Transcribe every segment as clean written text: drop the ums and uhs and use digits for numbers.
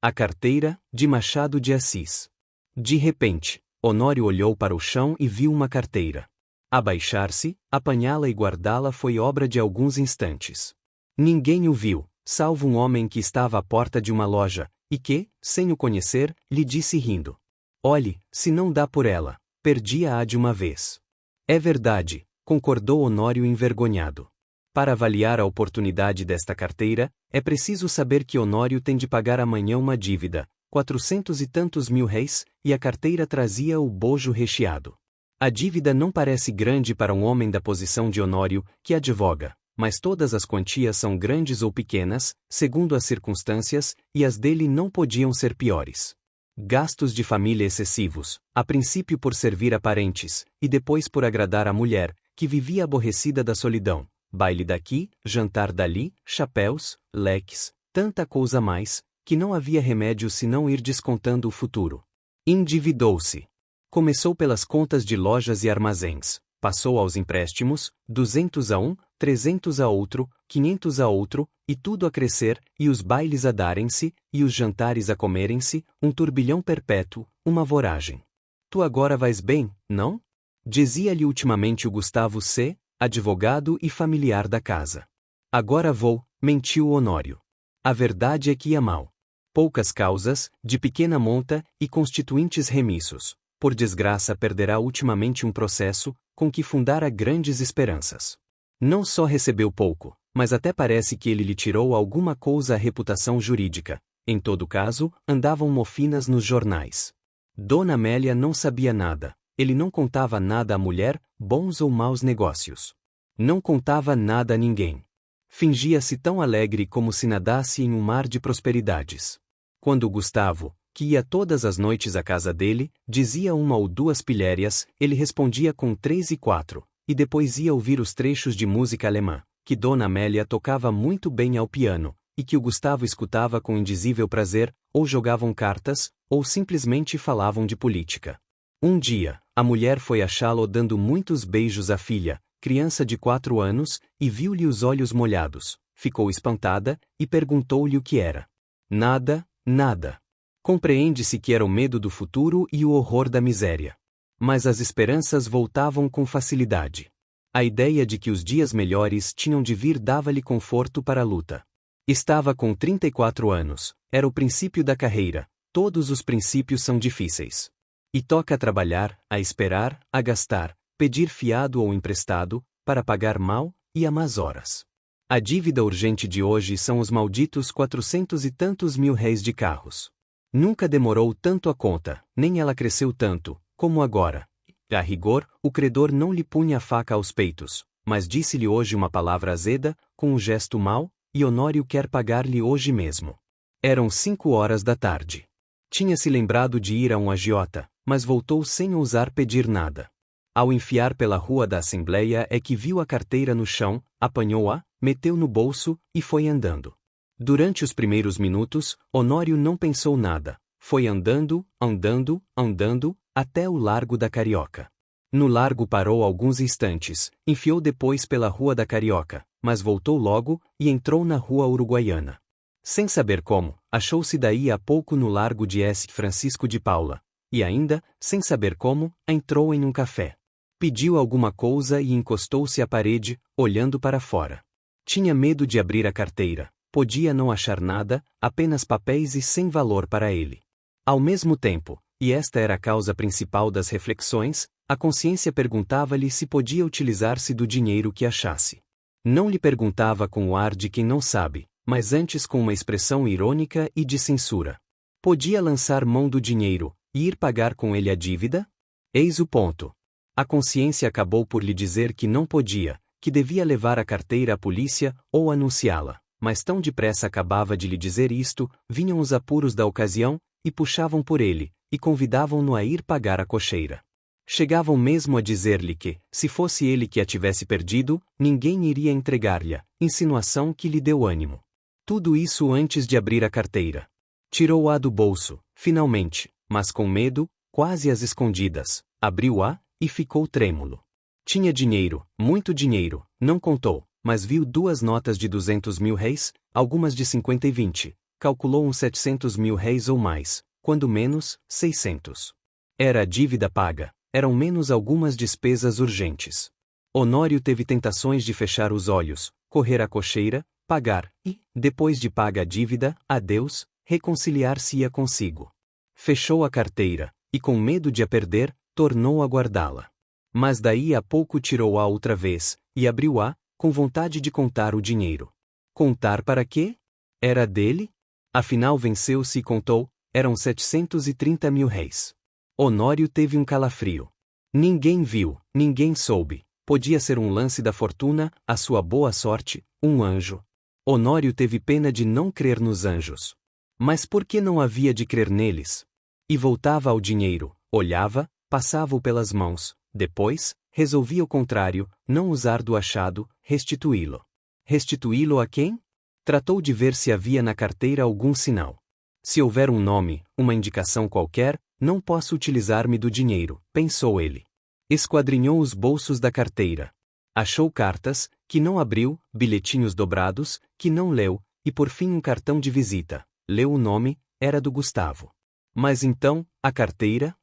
A carteira, de Machado de Assis. De repente, Honório olhou para o chão e viu uma carteira. Abaixar-se, apanhá-la e guardá-la foi obra de alguns instantes. Ninguém o viu, salvo um homem que estava à porta de uma loja, e que, sem o conhecer, lhe disse rindo: "Olhe, se não dá por ela, perdia-a de uma vez." "É verdade", concordou Honório envergonhado. Para avaliar a oportunidade desta carteira, é preciso saber que Honório tem de pagar amanhã uma dívida, 400 e tantos mil réis, e a carteira trazia o bojo recheado. A dívida não parece grande para um homem da posição de Honório, que advoga, mas todas as quantias são grandes ou pequenas, segundo as circunstâncias, e as dele não podiam ser piores. Gastos de família excessivos, a princípio por servir a parentes, e depois por agradar a mulher, que vivia aborrecida da solidão. Baile daqui, jantar dali, chapéus, leques, tanta coisa mais, que não havia remédio senão ir descontando o futuro. Endividou-se. Começou pelas contas de lojas e armazéns, passou aos empréstimos, 200 a um, 300 a outro, 500 a outro, e tudo a crescer, e os bailes a darem-se, e os jantares a comerem-se, um turbilhão perpétuo, uma voragem. "Tu agora vais bem, não?" dizia-lhe ultimamente o Gustavo C., advogado e familiar da casa. "Agora vou", mentiu Honório. A verdade é que ia mal. Poucas causas, de pequena monta, e constituintes remissos. Por desgraça perderá ultimamente um processo, com que fundara grandes esperanças. Não só recebeu pouco, mas até parece que ele lhe tirou alguma coisa a reputação jurídica. Em todo caso, andavam mofinas nos jornais. Dona Amélia não sabia nada. Ele não contava nada à mulher, bons ou maus negócios. Não contava nada a ninguém. Fingia-se tão alegre como se nadasse em um mar de prosperidades. Quando Gustavo, que ia todas as noites à casa dele, dizia uma ou duas pilhérias, ele respondia com 3 e 4, e depois ia ouvir os trechos de música alemã, que Dona Amélia tocava muito bem ao piano, e que o Gustavo escutava com indizível prazer, ou jogavam cartas, ou simplesmente falavam de política. Um dia, a mulher foi achá-lo dando muitos beijos à filha, criança de 4 anos, e viu-lhe os olhos molhados, ficou espantada, e perguntou-lhe o que era. "Nada, nada." Compreende-se que era o medo do futuro e o horror da miséria. Mas as esperanças voltavam com facilidade. A ideia de que os dias melhores tinham de vir dava-lhe conforto para a luta. Estava com 34 anos, era o princípio da carreira, todos os princípios são difíceis. E toca a trabalhar, a esperar, a gastar, pedir fiado ou emprestado, para pagar mal e a más horas. A dívida urgente de hoje são os malditos 400 e tantos mil réis de carros. Nunca demorou tanto a conta, nem ela cresceu tanto, como agora. A rigor, o credor não lhe punha a faca aos peitos, mas disse-lhe hoje uma palavra azeda, com um gesto mau, e Honório quer pagar-lhe hoje mesmo. Eram 5 horas da tarde. Tinha-se lembrado de ir a um agiota, mas voltou sem ousar pedir nada. Ao enfiar pela rua da Assembleia é que viu a carteira no chão, apanhou-a, meteu no bolso, e foi andando. Durante os primeiros minutos, Honório não pensou nada. Foi andando, andando, andando, até o Largo da Carioca. No largo parou alguns instantes, enfiou depois pela Rua da Carioca, mas voltou logo, e entrou na Rua Uruguaiana. Sem saber como, achou-se daí a pouco no Largo de S. Francisco de Paula, e ainda, sem saber como, entrou em um café. Pediu alguma coisa e encostou-se à parede, olhando para fora. Tinha medo de abrir a carteira. Podia não achar nada, apenas papéis e sem valor para ele. Ao mesmo tempo, e esta era a causa principal das reflexões, a consciência perguntava-lhe se podia utilizar-se do dinheiro que achasse. Não lhe perguntava com o ar de quem não sabe, mas antes com uma expressão irônica e de censura. Podia lançar mão do dinheiro, e ir pagar com ele a dívida? Eis o ponto. A consciência acabou por lhe dizer que não podia, que devia levar a carteira à polícia, ou anunciá-la. Mas tão depressa acabava de lhe dizer isto, vinham os apuros da ocasião, e puxavam por ele, e convidavam-no a ir pagar a cocheira. Chegavam mesmo a dizer-lhe que, se fosse ele que a tivesse perdido, ninguém iria entregar-lhe, insinuação que lhe deu ânimo. Tudo isso antes de abrir a carteira. Tirou-a do bolso, finalmente, mas com medo, quase às escondidas, abriu-a, e ficou trêmulo. Tinha dinheiro, muito dinheiro, não contou, mas viu 2 notas de 200 mil réis, algumas de 50 e 20, calculou uns 700 mil réis ou mais, quando menos, 600. Era a dívida paga, eram menos algumas despesas urgentes. Honório teve tentações de fechar os olhos, correr à cocheira, pagar, e, depois de paga a dívida, adeus, reconciliar-se-ia consigo. Fechou a carteira, e com medo de a perder, tornou a guardá-la. Mas daí a pouco tirou-a outra vez, e abriu-a, com vontade de contar o dinheiro. Contar para quê? Era dele? Afinal venceu-se e contou, eram 730 mil réis. Honório teve um calafrio. Ninguém viu, ninguém soube. Podia ser um lance da fortuna, a sua boa sorte, um anjo. Honório teve pena de não crer nos anjos. Mas por que não havia de crer neles? E voltava ao dinheiro, olhava, passava-o pelas mãos, depois, resolvia o contrário, não usar do achado, restituí-lo. Restituí-lo a quem? Tratou de ver se havia na carteira algum sinal. Se houver um nome, uma indicação qualquer, não posso utilizar-me do dinheiro, pensou ele. Esquadrinhou os bolsos da carteira. Achou cartas, que não abriu, bilhetinhos dobrados, que não leu, e por fim um cartão de visita. Leu o nome, era do Gustavo. Mas então, a carteira?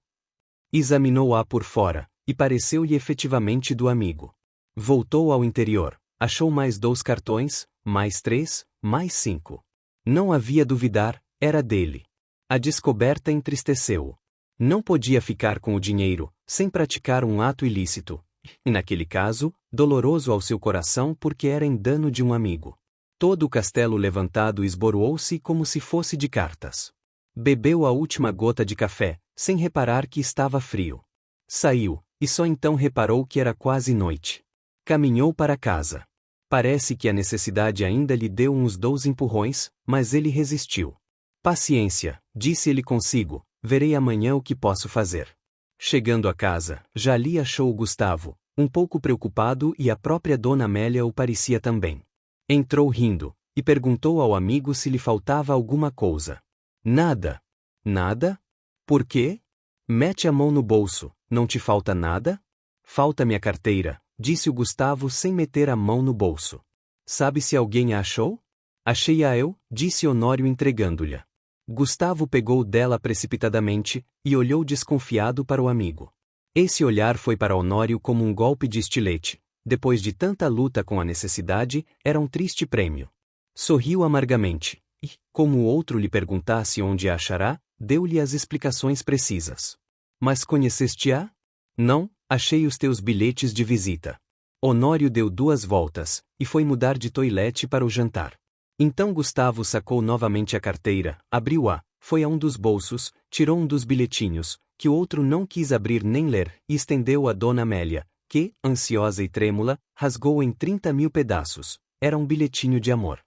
Examinou-a por fora, e pareceu-lhe efetivamente do amigo. Voltou ao interior, achou mais 2 cartões, mais 3, mais 5. Não havia duvidar, era dele. A descoberta entristeceu-o. Não podia ficar com o dinheiro, sem praticar um ato ilícito, e naquele caso, doloroso ao seu coração porque era em dano de um amigo. Todo o castelo levantado esboroou-se como se fosse de cartas. Bebeu a última gota de café, sem reparar que estava frio. Saiu, e só então reparou que era quase noite. Caminhou para casa. Parece que a necessidade ainda lhe deu uns 2 empurrões, mas ele resistiu. Paciência, disse ele consigo, verei amanhã o que posso fazer. Chegando a casa, já ali achou o Gustavo, um pouco preocupado e a própria Dona Amélia o parecia também. Entrou rindo, e perguntou ao amigo se lhe faltava alguma coisa. Nada. Nada? Por quê? Mete a mão no bolso, não te falta nada? Falta-me a carteira, disse o Gustavo sem meter a mão no bolso. Sabe se alguém a achou? Achei-a eu, disse Honório entregando-lhe. Gustavo pegou dela precipitadamente, e olhou desconfiado para o amigo. Esse olhar foi para Honório como um golpe de estilete. Depois de tanta luta com a necessidade, era um triste prêmio. Sorriu amargamente, e, como o outro lhe perguntasse onde a achará, deu-lhe as explicações precisas. Mas conheceste-a? Não, achei os teus bilhetes de visita. Honório deu 2 voltas, e foi mudar de toilette para o jantar. Então Gustavo sacou novamente a carteira, abriu-a, foi a um dos bolsos, tirou um dos bilhetinhos, que o outro não quis abrir nem ler, e estendeu a Dona Amélia, que, ansiosa e trêmula, rasgou em 30 mil pedaços. Era um bilhetinho de amor.